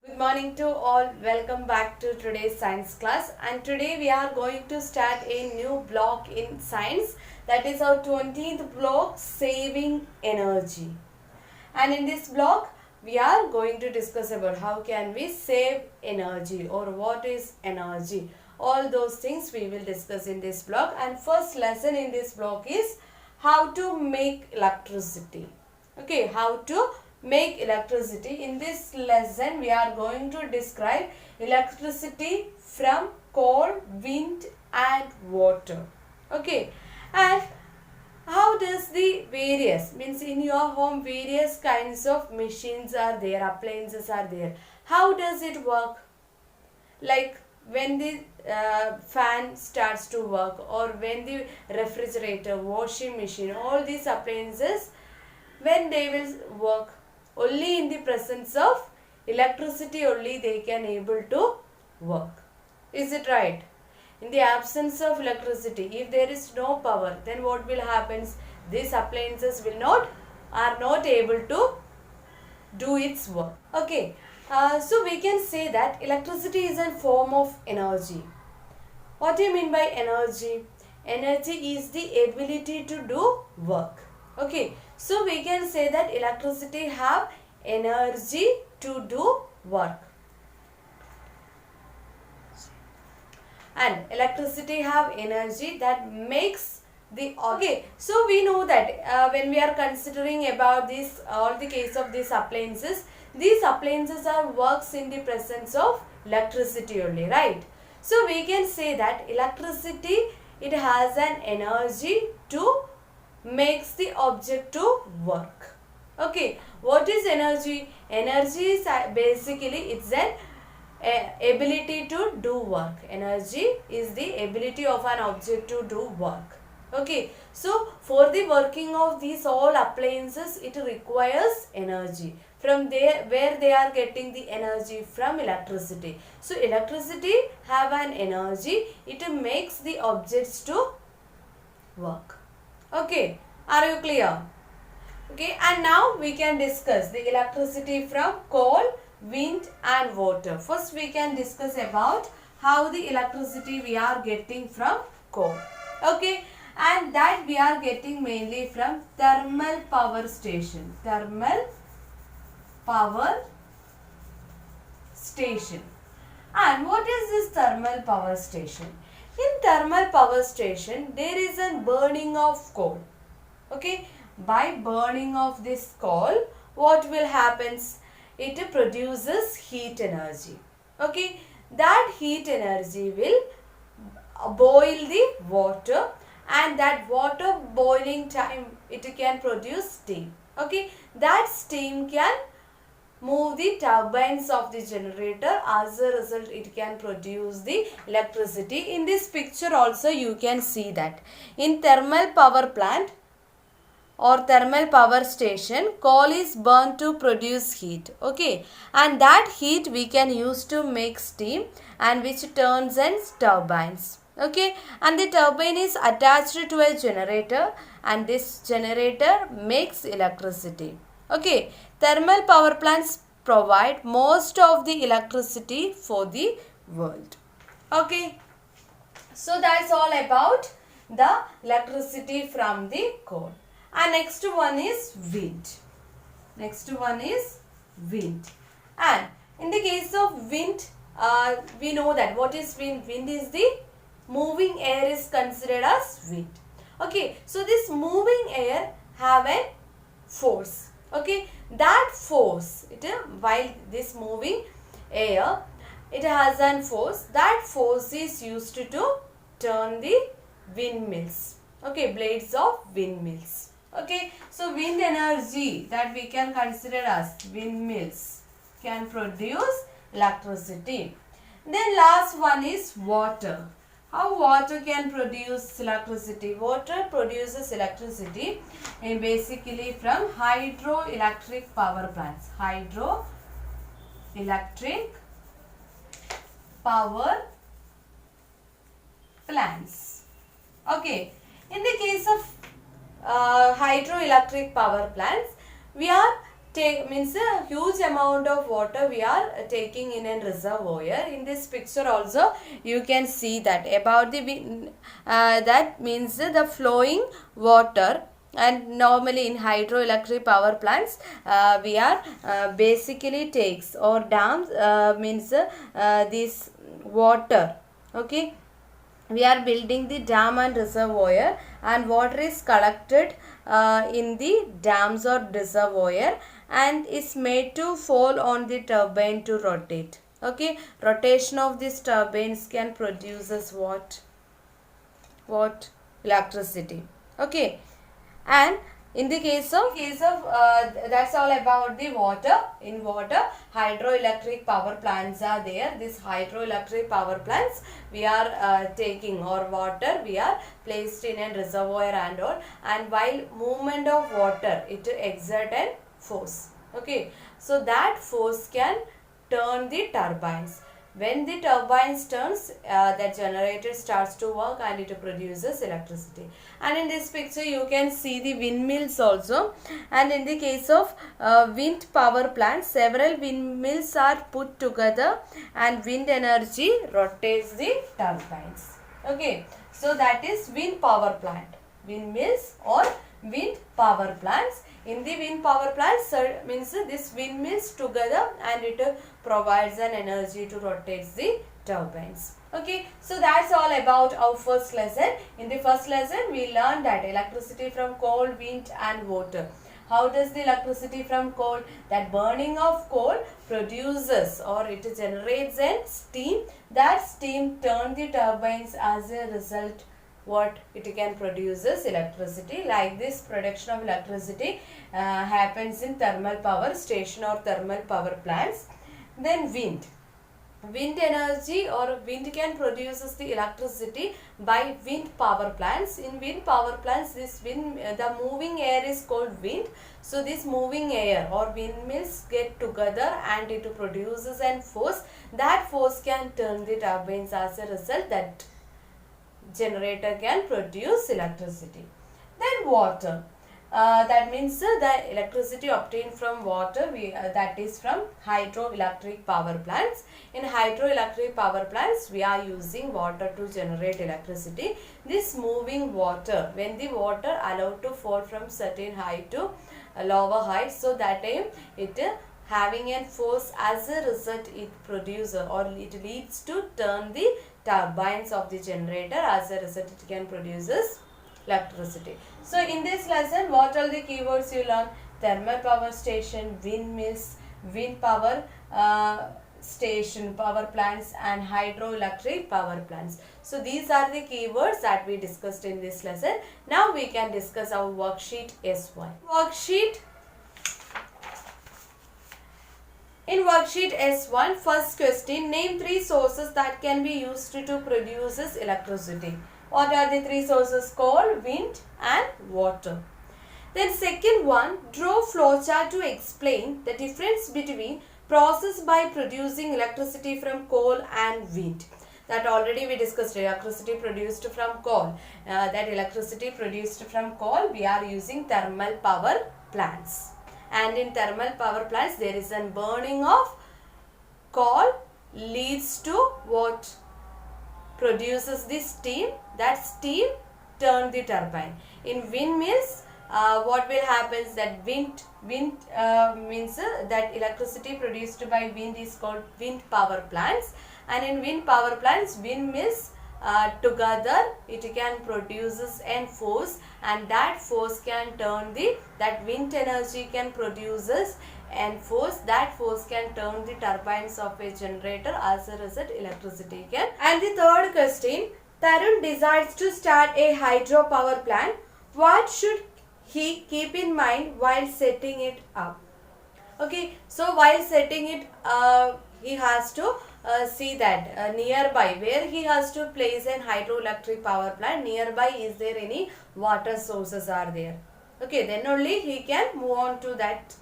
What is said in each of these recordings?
Good morning to all. Welcome back to today's science class. And today we are going to start a new block in science. That is our 20th block, saving energy. And in this block, we are going to discuss about how can we save energy or what is energy. All those things we will discuss in this block. And first lesson in this block is how to make electricity. Okay, how to make electricity. In this lesson, we are going to describe electricity from coal, wind and water. Okay, and how does the various, means in your home various kinds of machines are there, appliances are there. How does it work? Like when the fan starts to work, or when the refrigerator, washing machine, all these appliances, when they will work, only in the presence of electricity only they can able to work. Is it right? In the absence of electricity, if there is no power, then what will happen? These appliances are not able to do its work. Okay, so we can say that electricity is a form of energy. What do you mean by energy? Energy is the ability to do work. Okay, so we can say that electricity have energy to do work. And electricity have energy that makes the, okay, so we know that when we are considering about this, all the case of these appliances are works in the presence of electricity only, right? So we can say that electricity, it has an energy to makes the object to work. Okay, what is energy? Energy is basically it's an ability to do work. Energy is the ability of an object to do work. Okay, so for the working of these all appliances, it requires energy. From there, where they are getting the energy? From electricity. So electricity have an energy, it makes the objects to work. Okay, are you clear? Okay, and now we can discuss the electricity from coal, wind and water. First we can discuss about how the electricity we are getting from coal. Okay, and that we are getting mainly from thermal power station. Thermal power station. And what is this thermal power station? In thermal power station, there is a burning of coal. Okay, by burning of this coal, what will happen? It produces heat energy. Okay, that heat energy will boil the water, and that water boiling time, it can produce steam. Okay, that steam can move the turbines of the generator. As a result, it can produce the electricity. In this picture also you can see that in thermal power plant or thermal power station, coal is burned to produce heat. Okay, and that heat we can use to make steam, and which turns in turbines. Okay, and the turbine is attached to a generator, and this generator makes electricity. Okay, thermal power plants provide most of the electricity for the world. Okay, so that's all about the electricity from the coal. And next one is wind. Next one is wind. And in the case of wind, we know that what is wind? Wind is the moving air is considered as wind. Okay, so this moving air have a force. Okay, that force, while this moving air, it has an force. That force is used to turn the windmills. Okay, blades of windmills. Okay, so wind energy that we can consider as windmills can produce electricity. Then last one is water. How water can produce electricity? Water produces electricity basically from hydroelectric power plants. Hydroelectric power plants. Okay, in the case of hydroelectric power plants, we are take means a huge amount of water we are taking in a reservoir. In this picture also you can see that about the that means the flowing water. And normally in hydroelectric power plants we are basically takes or dams means this water. Okay, we are building the dam and reservoir, and water is collected in the dams or reservoir and is made to fall on the turbine to rotate. Okay, rotation of these turbines can produce us what electricity. Okay, and in the case of that's all about the water. In water, hydroelectric power plants are there. This hydroelectric power plants we are taking, or water we are placed in a reservoir and all, and while movement of water it exert a force. Okay, so that force can turn the turbines. When the turbines turns, the generator starts to work and it produces electricity. And in this picture you can see the windmills also. And in the case of wind power plants, several windmills are put together and wind energy rotates the turbines. Okay, so that is wind power plant. Windmills or wind power plants. In the wind power plants means this windmills together and it provides an energy to rotate the turbines. Okay, so that's all about our first lesson. In the first lesson we learned that electricity from coal, wind and water. How does the electricity from coal? That burning of coal produces or it generates a steam. That steam turns the turbines, as a result what it can produces electricity. Like this production of electricity happens in thermal power station or thermal power plants. Then wind energy or wind can produces the electricity by wind power plants. In wind power plants, this wind the moving air is called wind. So this moving air or windmills get together and it produces an force. That force can turn the turbines, as a result that generator can produce electricity. Then water. That means the electricity obtained from water that is from hydroelectric power plants. In hydroelectric power plants we are using water to generate electricity. This moving water, when the water allowed to fall from certain height to a lower height, so that time it having a force, as a result it produces or it leads to turn the turbines of the generator, as a result it can produces electricity. So in this lesson what are the keywords you learn? Thermal power station, windmills, wind power station, power plants and hydroelectric power plants. So these are the keywords that we discussed in this lesson. Now we can discuss our worksheet S1. In worksheet S1, first question, name 3 sources that can be used to produce electricity. What are the 3 sources? Coal, wind and water. Then second one, draw flowchart to explain the difference between process by producing electricity from coal and wind. That already we discussed, electricity produced from coal. That electricity produced from coal we are using thermal power plants. And in thermal power plants there is a burning of coal leads to what? Produces the steam. That steam turn the turbine. In windmills what will happen is that wind means that electricity produced by wind is called wind power plants. And in wind power plants, windmills together it can produces an force, and that force can turn that wind energy can produces and force. That force can turn the turbines of a generator, as a result electricity can. And the third question, Tarun decides to start a hydro power plant. What should he keep in mind while setting it up? Okay, so while setting it he has to see that nearby where he has to place an hydroelectric power plant, nearby is there any water sources are there. Okay, then only he can move on to that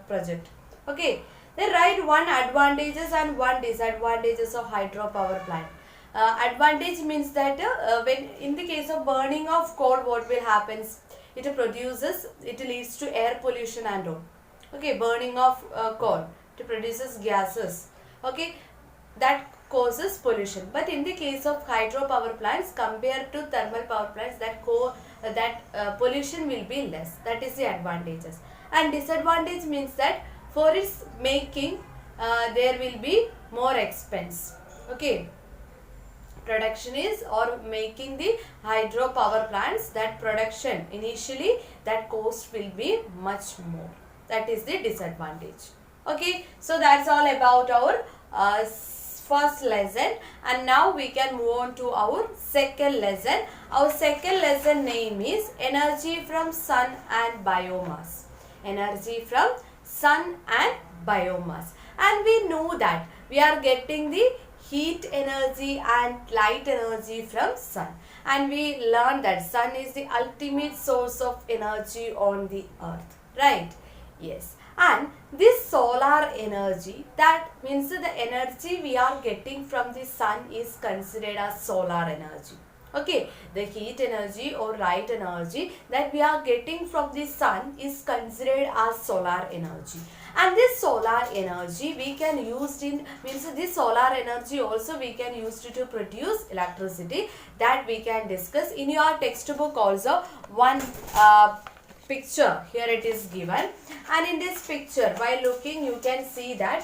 project. Okay, then write 1 advantages and 1 disadvantages of hydro power plant. Advantage means that when in the case of burning of coal, what will happen? It leads to air pollution and all. Okay, burning of coal to produces gases. Okay, that causes pollution. But in the case of hydropower plants compared to thermal power plants, that pollution will be less. That is the advantages. And disadvantage means that for its making there will be more expense. Okay, production is or making the hydropower plants, that production initially that cost will be much more. That is the disadvantage. Okay, so that's all about our first lesson, and now we can move on to our second lesson. Our second lesson name is energy from sun and biomass. Energy from sun and biomass. And we know that we are getting the heat energy and light energy from sun, and we learned that sun is the ultimate source of energy on the earth, right? Yes. And this solar energy, that means the energy we are getting from the sun is considered as solar energy. Okay, the heat energy or light energy that we are getting from the sun is considered as solar energy. And this solar energy we can use in, means this solar energy also we can use to produce electricity, that we can discuss in your textbook also. One picture here it is given, and in this picture while looking you can see that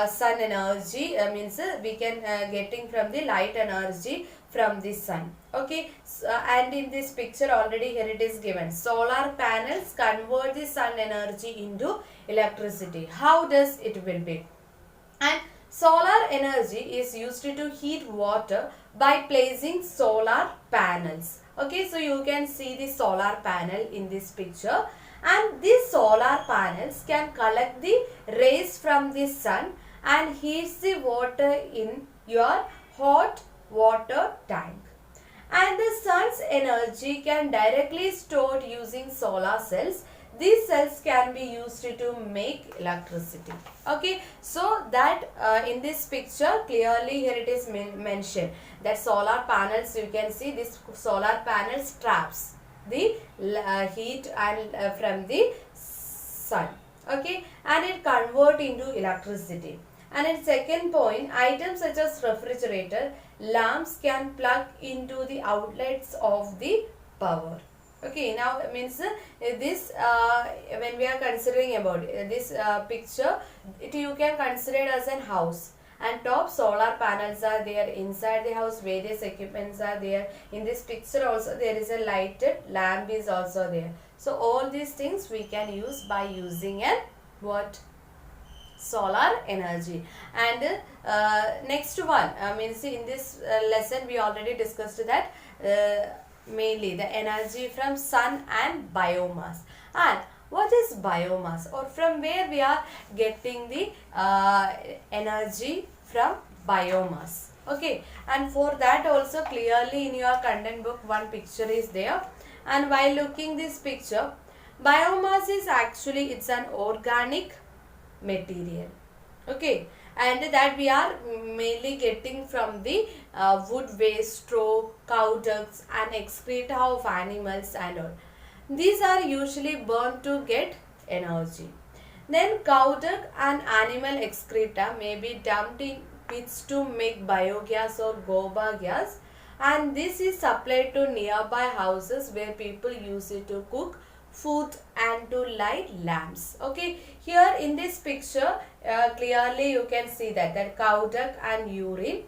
sun energy means we can getting from the light energy from the sun. Okay, so, and in this picture already here it is given, solar panels convert the sun energy into electricity. How does it will be? And solar energy is used to heat water by placing solar panels. Okay, so you can see the solar panel in this picture, and these solar panels can collect the rays from the sun and heats the water in your hot water tank. And the sun's energy can directly stored using solar cells. These cells can be used to make electricity. Okay, so that in this picture clearly here it is mentioned that solar panels, you can see this solar panels traps the heat and from the sun. Okay, and it convert into electricity. And in second point, items such as refrigerator, lamps can plug into the outlets of the power. Okay, now means this when we are considering about this picture, you can consider it as an house, and top solar panels are there, inside the house various equipments are there. In this picture also there is a lighted lamp is also there. So all these things we can use by using an what? Solar energy. And next one means in this lesson we already discussed that mainly the energy from sun and biomass. And what is biomass, or from where we are getting the energy from biomass? Okay, and for that also clearly in your content book one picture is there, and while looking this picture, biomass is actually it's an organic material. Okay, and that we are mainly getting from the wood waste, straw, cow ducts and excreta of animals and all. These are usually burned to get energy. Then cow dung and animal excreta may be dumped in pits to make biogas or goba gas, and this is supplied to nearby houses where people use it to cook food and to light lamps. Okay, here in this picture clearly you can see that cow dung and urine,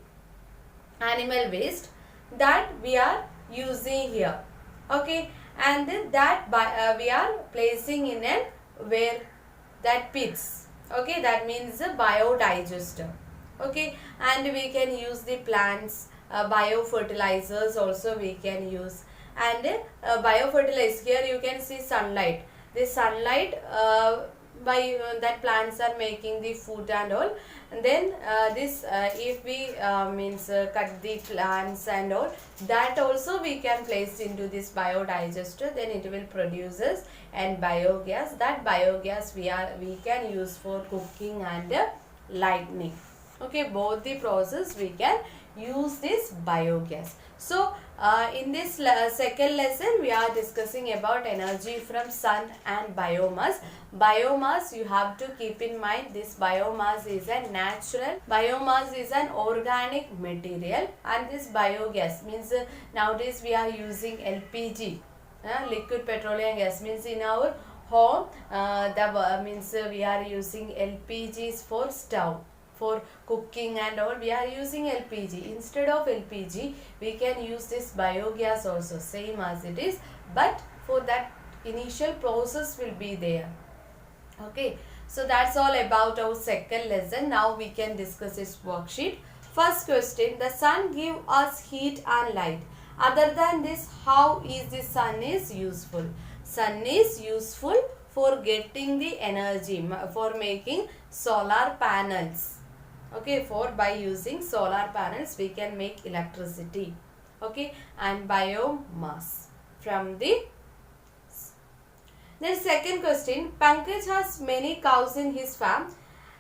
animal waste, that we are using here. Okay, and then that we are placing in an where that pits. Okay, that means a biodigester. Okay, and we can use the plants biofertilizers also we can use. And biofertilizer, here you can see sunlight. This sunlight by that plants are making the food and all. And then this if we means cut the plants and all, that also we can place into this biodigester, then it will produces and biogas. That biogas we can use for cooking and lighting. Okay, both the process we can use this biogas. So in this second lesson we are discussing about energy from sun and biomass. Biomass, you have to keep in mind, this biomass is a natural, biomass is an organic material, and this biogas means nowadays we are using LPG, liquid petroleum gas, means in our home means we are using LPGs for stove, for cooking and all we are using LPG. Instead of LPG we can use this biogas also, same as it is, but for that initial process will be there. Okay, so that's all about our second lesson. Now we can discuss this worksheet. First question, the sun give us heat and light. Other than this, how is the sun is useful? Sun is useful for getting the energy, for making solar panels. Okay, for by using solar panels we can make electricity. Okay, and biomass from the. Then second question, Pankaj has many cows in his farm.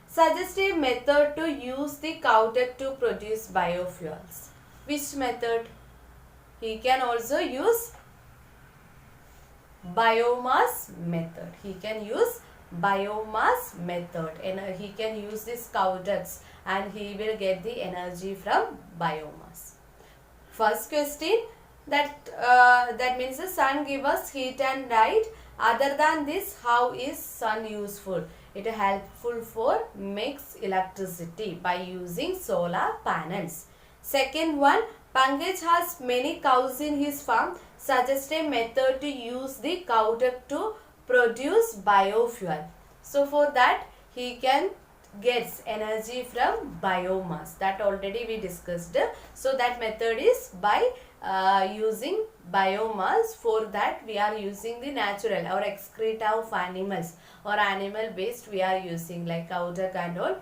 Suggest a method to use the cow dung to produce biofuels. Which method? He can also use biomass method. He can use biomass method, and he can use this cow dung and he will get the energy from biomass. First question, that means the sun gives us heat and light. Other than this, how is sun useful? It is helpful for makes electricity by using solar panels. Second one, Pankaj has many cows in his farm. Suggest a method to use the cow dung to produce biofuel. So for that he can gets energy from biomass, that already we discussed. So that method is by using biomass. For that we are using the natural or excreta of animals or animal waste we are using, like cow dung and all.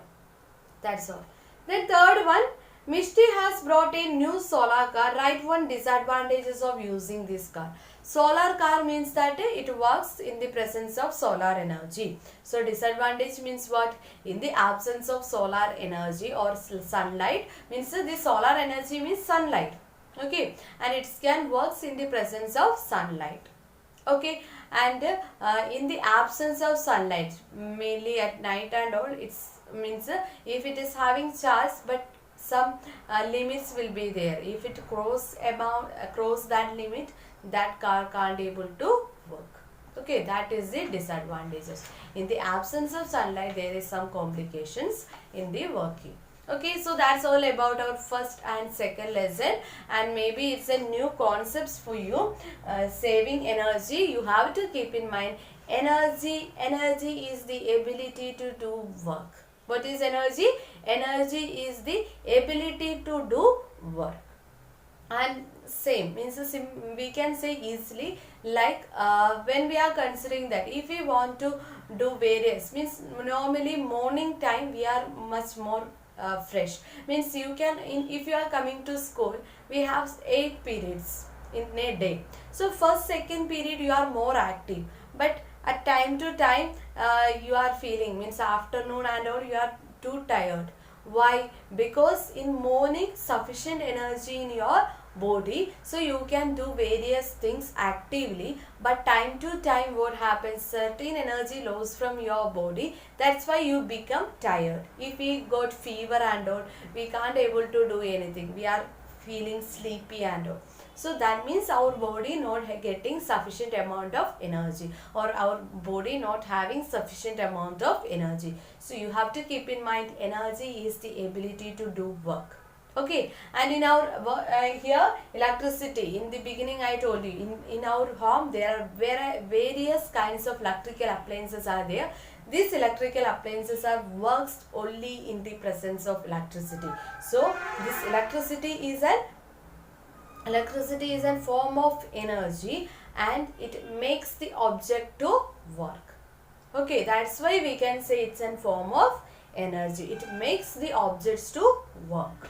That's all. Then third one, Mishti has brought a new solar car. Write one disadvantages of using this car. Solar car means that it works in the presence of solar energy. So disadvantage means what? In the absence of solar energy or sunlight, means the solar energy means sunlight. Okay, and it can works in the presence of sunlight. Okay, and in the absence of sunlight, mainly at night and all, it's means if it is having charge, but some limits will be there. If it cross that limit, that car can't able to work. Okay, that is the disadvantages. In the absence of sunlight, there is some complications in the working. Okay, so that's all about our first and second lesson, and maybe it's a new concepts for you. Saving energy, you have to keep in mind, energy is the ability to do work. What is energy? Energy is the ability to do work. And same means we can say easily, like when we are considering that if we want to do various, means normally morning time we are much more fresh, means you can if you are coming to school, we have 8 periods in a day. So first second period you are more active, but at time to time you are feeling, means afternoon and all you are too tired. Why? Because in morning sufficient energy in your body, so you can do various things actively, but time to time what happens, certain energy loss from your body, that's why you become tired. If we got fever and all, we can't able to do anything, we are feeling sleepy and all. So that means our body not getting sufficient amount of energy, or our body not having sufficient amount of energy. So you have to keep in mind, energy is the ability to do work. Okay, and in our here electricity, in the beginning I told you, in our home there are various kinds of electrical appliances are there. These electrical appliances are works only in the presence of electricity. So this electricity is a form of energy, and it makes the object to work. Okay, that's why we can say it's a form of energy. It makes the objects to work.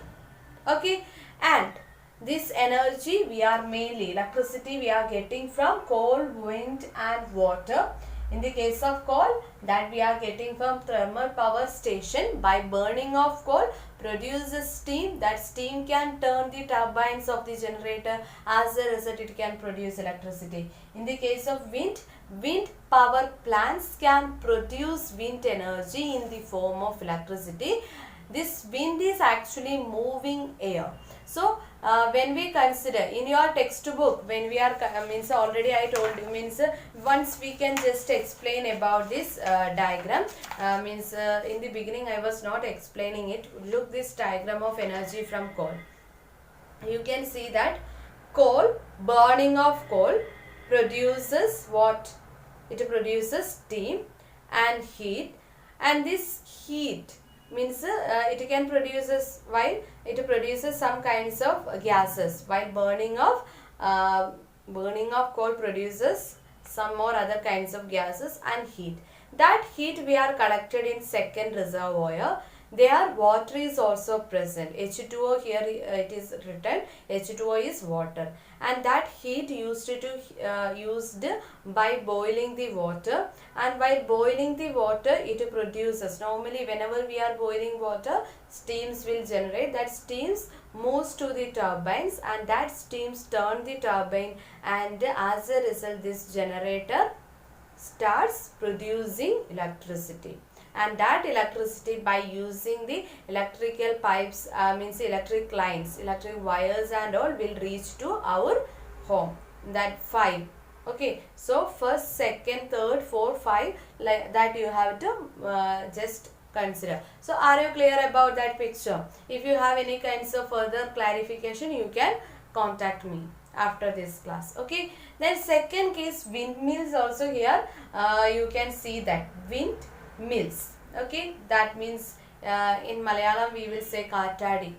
Okay, and this energy we are mainly, electricity we are getting from coal, wind and water. In the case of coal, that we are getting from thermal power station, by burning of coal produces steam. That steam can turn the turbines of the generator. As a result, it can produce electricity. In the case of wind, wind power plants can produce wind energy in the form of electricity. This wind is actually moving air. So when we consider in your textbook, when we are means already I told you, means once we can just explain about this diagram, means in the beginning I was not explaining it. Look, this diagram of energy from coal. You can see that coal, burning of coal produces what? It produces steam and heat, and this heat means it can produces, while it produces some kinds of gases, while burning of coal produces some more other kinds of gases and heat. That heat we are collected in second reservoir. There water is also present. H2O, here it is written, H2O is water, and that heat used by boiling the water, and while boiling the water it produces, normally whenever we are boiling water, steams will generate. That steams moves to the turbines, and that steams turn the turbine, and as a result this generator starts producing electricity. And that electricity, by using the electrical pipes, means electric lines, electric wires and all, will reach to our home. That 5. Okay, so first, second, third, 4, 5, like that you have to just consider. So are you clear about that picture? If you have any kinds of further clarification, you can contact me after this class. Okay, then second case, windmills. Also here you can see that windmills. Okay, that means in Malayalam we will say kattadi.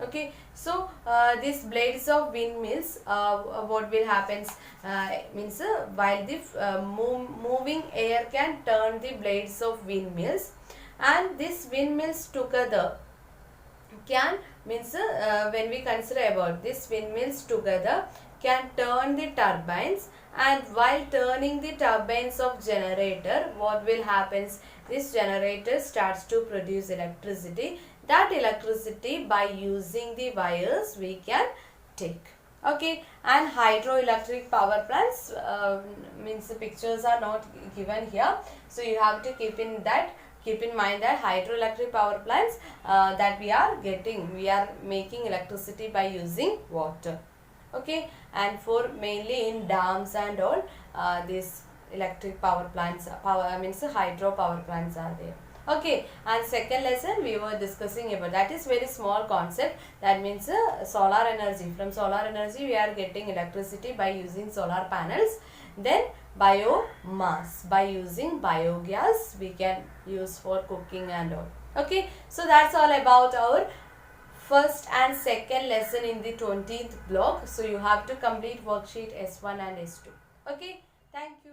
Okay, so these blades of windmills, what will happen means while the moving air can turn the blades of windmills, and these windmills together can means when we consider about this, windmills together can turn the turbines, and while turning the turbines of generator, what will happen? This generator starts to produce electricity. That electricity, by using the wires, we can take. Okay, and hydroelectric power plants, means the pictures are not given here, so you have to keep in mind that hydroelectric power plants that we are making electricity by using water. Okay, and for mainly in dams and all, these electric power plants, means hydro power plants are there. Okay, and second lesson we were discussing about, that is very small concept, that means solar energy. From solar energy we are getting electricity by using solar panels. Then biomass, by using biogas we can use for cooking and all. Okay, so that's all about our first and second lesson in the 20th block. So you have to complete worksheet S1 and S2. Okay, thank you.